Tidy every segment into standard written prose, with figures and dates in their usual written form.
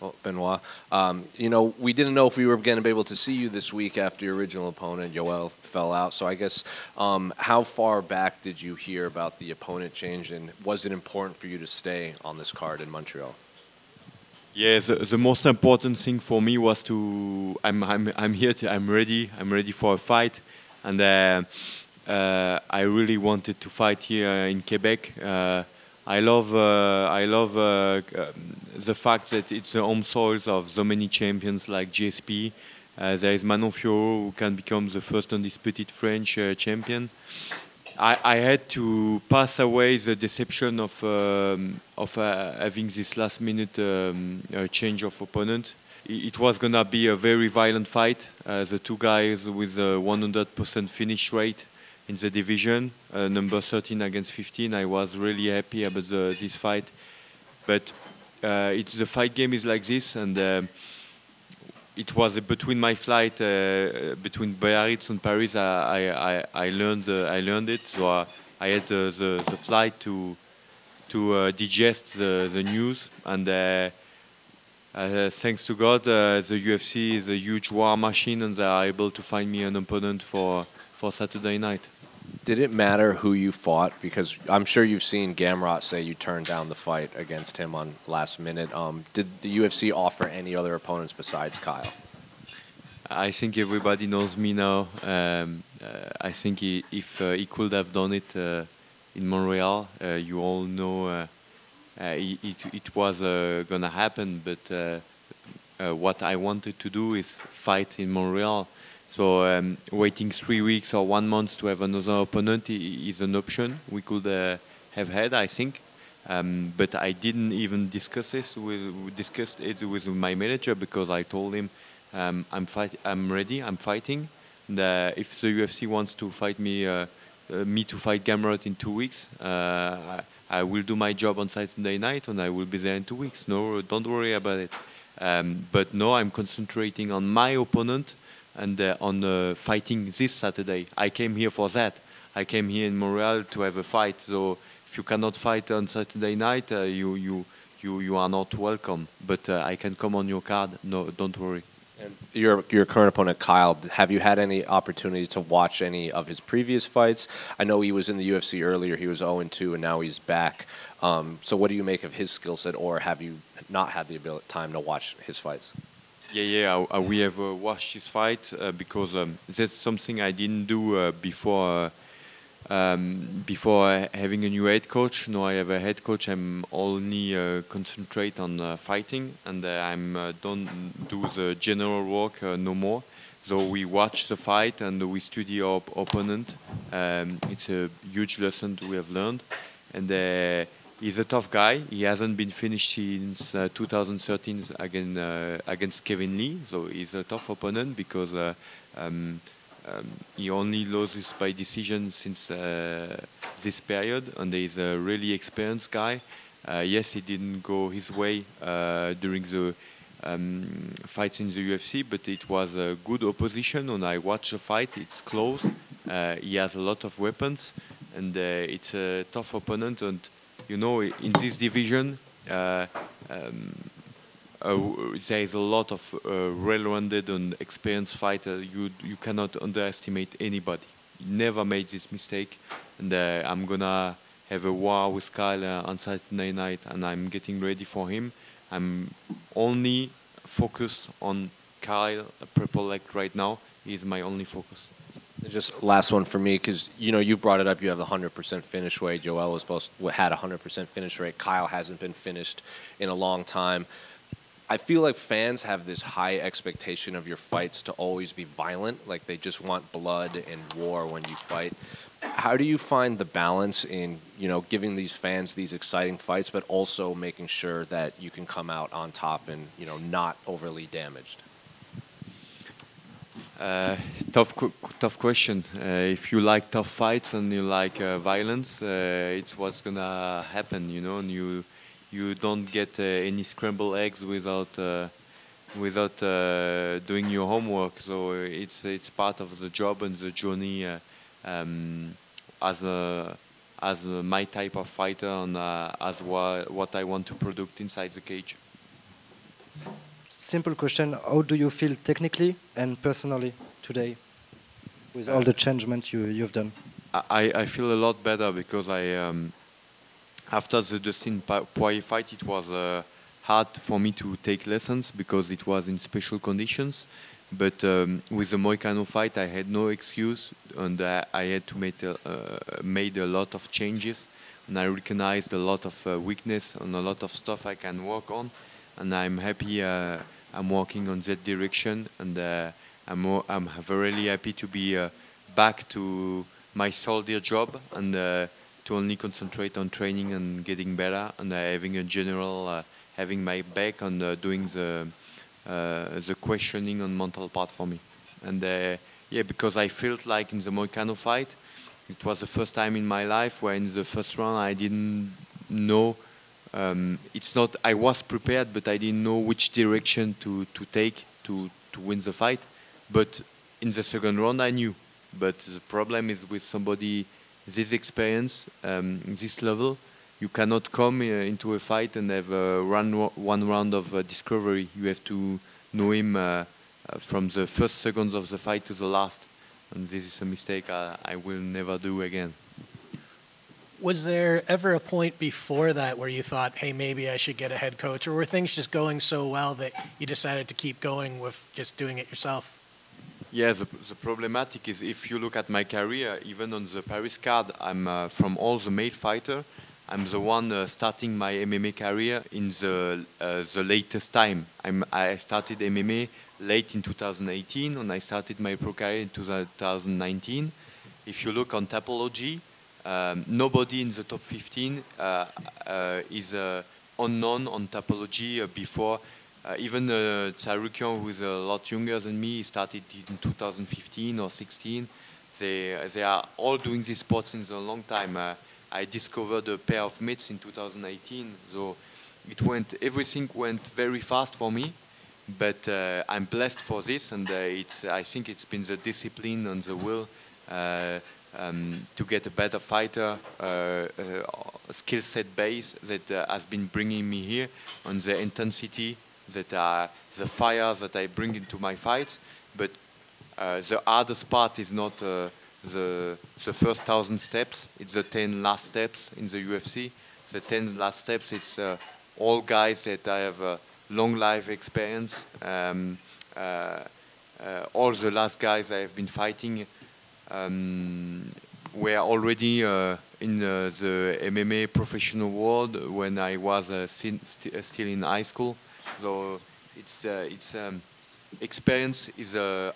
Well, Benoit, we didn't know if we were going to be able to see you this week after your original opponent, Yoel, fell out. So I guess, how far back did you hear about the opponent change, and was it important for you to stay on this card in Montreal? Yeah, the most important thing for me was I'm here. I'm ready for a fight, and I really wanted to fight here in Quebec. I love the fact that it's the home soils of so many champions like GSP. There is Manon Fiorot, who can become the first undisputed French champion. I had to pass away the deception of having this last-minute change of opponent. It was gonna be a very violent fight. The two guys with a 100% finish rate in the division, number 13 against 15. I was really happy about this fight, but the fight game is like this, and it was between my flight between Biarritz and Paris. I learned it, so I had the flight to digest the news, and thanks to God, the UFC is a huge war machine, and they are able to find me an opponent for Saturday night. Did it matter who you fought? Because I'm sure you've seen Gamrot say you turned down the fight against him on last minute. Did the UFC offer any other opponents besides Kyle? I think everybody knows me now. I think if he could have done it in Montreal, you all know it was gonna happen. But what I wanted to do is fight in Montreal. So waiting 3 weeks or 1 month to have another opponent is an option we could have had, I think. But I didn't even discussed it with my manager, because I told him I'm ready, I'm fighting. And, if the UFC wants to fight me to fight Gamrot in 2 weeks, I will do my job on Saturday night, and I will be there in 2 weeks. No, don't worry about it. But no, I'm concentrating on my opponent, and on fighting this Saturday. I came here for that. I came here in Montreal to have a fight. So if you cannot fight on Saturday night, you are not welcome. But I can come on your card. No, don't worry. And your current opponent, Kyle, have you had any opportunity to watch any of his previous fights? I know he was in the UFC earlier. He was 0-2, and now he's back. So what do you make of his skill set, or have you not had the time to watch his fights? Yeah. We have watched his fight because that's something I didn't do before having a new head coach. Now I have a head coach. I'm only concentrate on fighting, and don't do the general work no more. So we watch the fight and we study our opponent. It's a huge lesson we have learned, and he's a tough guy. He hasn't been finished since 2013 against Kevin Lee. So he's a tough opponent because he only loses by decision since this period, and he's a really experienced guy. Yes, he didn't go his way during the fights in the UFC, but it was a good opposition. When I watch the fight, it's close. He has a lot of weapons, and it's a tough opponent. And you know, in this division, there is a lot of well-rounded and experienced fighters. You cannot underestimate anybody. He never made this mistake, and I'm gonna have a war with Kyle on Saturday night, and I'm getting ready for him. I'm only focused on Kyle, Purple Leg right now. He's my only focus. Just last one for me, because you brought it up. You have the 100% finish rate. Joel had a 100% finish rate. Kyle hasn't been finished in a long time. I feel like fans have this high expectation of your fights to always be violent, like they just want blood and war when you fight. How do you find the balance in giving these fans these exciting fights, but also making sure that you can come out on top and not overly damaged? Tough question. If you like tough fights and you like violence, it's what's gonna happen, and you don't get any scrambled eggs without doing your homework. So it's part of the job and the journey as my type of fighter, and as what I want to produce inside the cage. simple question: how do you feel technically and personally today, with all the changements you've done? I feel a lot better because after the Dustin Poirier fight, it was hard for me to take lessons because it was in special conditions. But with the Moicano fight, I had no excuse, and I had to made a lot of changes, and I recognized a lot of weakness and a lot of stuff I can work on, and I'm happy I'm working on that direction, and I'm really happy to be back to my soldier job and to only concentrate on training and getting better, and having a general having my back on doing the questioning and mental part for me. And yeah, because I felt like in the Moicano fight, it was the first time in my life where in the first round I didn't know, it's not, I was prepared, but I didn't know which direction to take to win the fight. But in the second round I knew. But the problem is with somebody this experience, this level, you cannot come into a fight and have one round of discovery. You have to know him from the first seconds of the fight to the last. And this is a mistake I will never do again. Was there ever a point before that where you thought, hey, maybe I should get a head coach? Or were things just going so well that you decided to keep going with just doing it yourself? Yeah, the problematic is if you look at my career, even on the Paris card, I'm from all the male fighter, I'm the one starting my MMA career in the latest time. I started MMA late in 2018, and I started my pro career in 2019. If you look on Tapology, nobody in the top 15 is unknown on Tapology before. Even Tsarukian, who is a lot younger than me, he started in 2015 or 16. They are all doing this sport since a long time. I discovered a pair of mitts in 2018, so everything went very fast for me. But I'm blessed for this, and I think it's been the discipline and the will to get a better fighter, skill set base that has been bringing me here, and the intensity, the fire that I bring into my fights. But the hardest part is not the first 1,000 steps, it's the 10 last steps in the UFC. The 10 last steps, it's all guys that I have long life experience. All the last guys I have been fighting were already in the MMA professional world when I was still in high school. So experience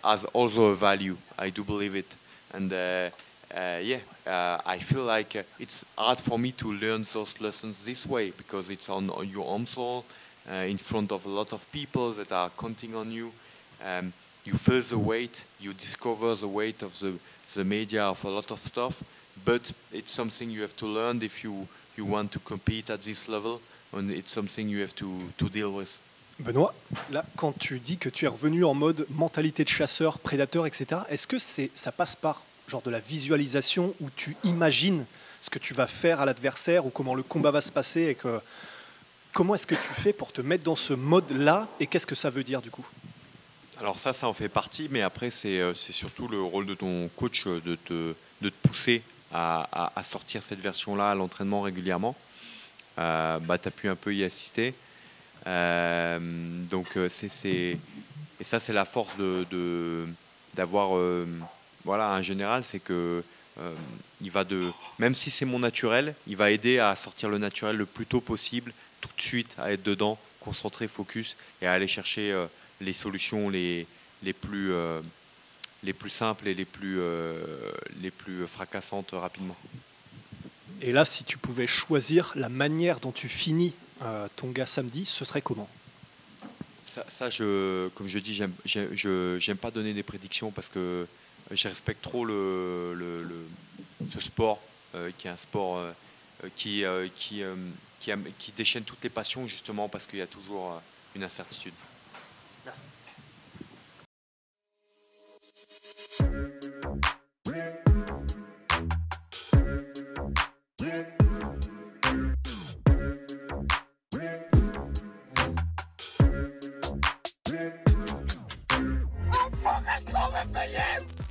has also a value. I do believe it, and I feel like it's hard for me to learn those lessons this way because it's on your own soul, in front of a lot of people that are counting on you. You feel the weight, you discover the weight of the media, of a lot of stuff, but it's something you have to learn if you want to compete at this level, and it's something you have to deal with. Benoît, là, quand tu dis que tu es revenu en mode mentalité de chasseur, prédateur, etc., est-ce que ça passe par genre de la visualisation où tu imagines ce que tu vas faire à l'adversaire ou comment le combat va se passer et comment est-ce que tu fais pour te mettre dans ce mode-là et qu'est-ce que ça veut dire du coup? Alors ça en fait partie, mais après c'est surtout le rôle de ton coach de te pousser à sortir cette version-là à l'entraînement régulièrement. Tu as pu un peu y assister. Donc et ça c'est la force d'avoir voilà, un général, c'est que il va même si c'est mon naturel, il va aider à sortir le naturel le plus tôt possible, tout de suite à être dedans, concentré, focus et à aller chercher les solutions les plus simples et les plus fracassantes rapidement. Et là, si tu pouvais choisir la manière dont tu finis ton gars samedi, ce serait comment? Comme je dis, j'aime pas donner des prédictions parce que je respecte trop ce sport qui est un sport qui déchaîne toutes les passions justement parce qu'il y a toujours une incertitude. Merci. coming for you!